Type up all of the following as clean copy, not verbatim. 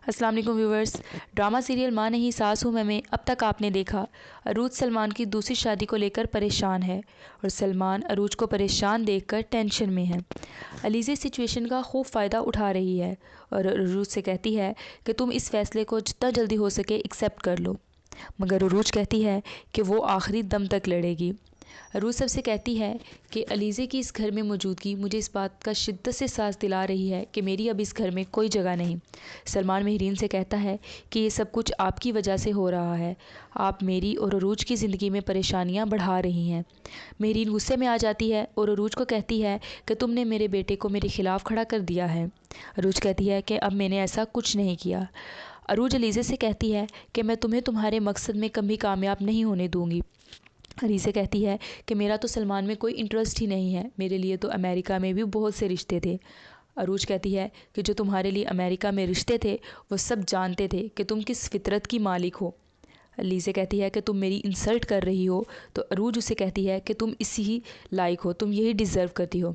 السلام علیکم viewers. Drama serial ماں نہیں ساس ہوں میں اب تک آپ نے دیکھا عروج سلمان کی دوسری شادی کو لے کر پریشان ہے اور سلمان عروج کو پریشان دیکھ کر ٹینشن میں ہے۔ علیزہ سچویشن کا خوب فائدہ اٹھا رہی ہے اور عروج سے کہتی ہے کہ تم اس فیصلے کو جتنا جلدی ہو سکے ایکسیپٹ کر لو، مگر عروج کہتی ہے کہ وہ آخری دم تک لڑے گی۔ عروج سب سے کہتی ہے کہ علیزہ کی اس گھر میں موجودگی مجھے اس بات کا شدت سے احساس دلا رہی ہے کہ میری اب اس گھر میں کوئی جگہ نہیں۔ سلمان مہرین سے کہتا ہے کہ یہ سب کچھ آپ کی وجہ سے ہو رہا ہے، آپ میری اور عروج کی زندگی میں پریشانیاں بڑھا رہی ہیں۔ مہرین غصے میں آ جاتی ہے اور عروج کو کہتی ہے کہ تم نے میرے بیٹے کو میرے خلاف کھڑا کر دیا ہے۔ عروج کہتی ہے کہ اب میں نے ایسا کچھ نہیں کیا۔ عروج علیزہ سے کہتی ہے کہ میں تمہیں تمہارے مقصد میں کبھی کامیاب نہیں ہونے دوں گی۔ علیزہ کہتی ہے کہ میرا تو سلمان میں کوئی انٹرسٹ ہی نہیں ہے، میرے لیے تو امریکہ میں بھی بہت سے رشتے تھے۔ عروج کہتی ہے کہ جو تمہارے لیے امریکہ میں رشتے تھے وہ سب جانتے تھے کہ تم کس فطرت کی مالک ہو۔ علیزہ کہتی ہے کہ تم میری انسلٹ کر رہی ہو، تو عروج اسے کہتی ہے کہ تم اسی لائق ہو، تم یہی ڈیزرو کرتی ہو۔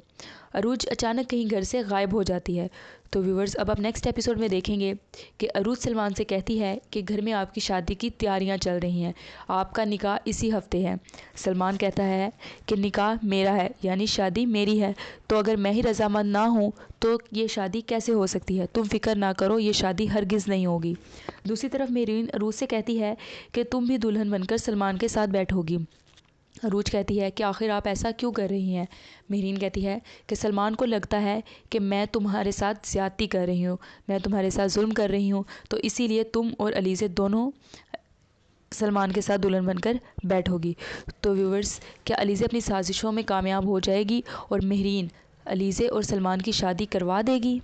عروج اچانک کہیں گھر سے غائب ہو جاتی ہے۔ تو ویورز اب آپ نیکسٹ ایپیسوڈ میں دیکھیں گے کہ عروج سلمان سے کہتی ہے کہ گھر میں آپ کی شادی کی تیاریاں چل رہی ہیں، آپ کا نکاح اسی ہفتے ہے۔ سلمان کہتا ہے کہ نکاح میرا ہے، یعنی شادی میری ہے، تو اگر میں ہی رضامند نہ ہوں تو یہ شادی کیسے ہو سکتی ہے؟ تم فکر نہ کرو، یہ شادی ہرگز نہیں ہوگی۔ دوسری طرف مہرین عروج سے کہتی ہے کہ تم بھی دلہن بن کر سلمان کے ساتھ بیٹھو گی۔ عروج کہتی ہے کہ آخر آپ ایسا کیوں کر رہی ہیں؟ مہرین کہتی ہے کہ سلمان کو لگتا ہے کہ میں تمہارے ساتھ زیادتی کر رہی ہوں، میں تمہارے ساتھ ظلم کر رہی ہوں، تو اسی لیے تم اور علیزہ دونوں سلمان کے ساتھ دلہن بن کر بیٹھو گی۔ تو ویورز، کیا علیزہ اپنی سازشوں میں کامیاب ہو جائے گی اور مہرین علیزہ اور سلمان کی شادی کروا دے گی؟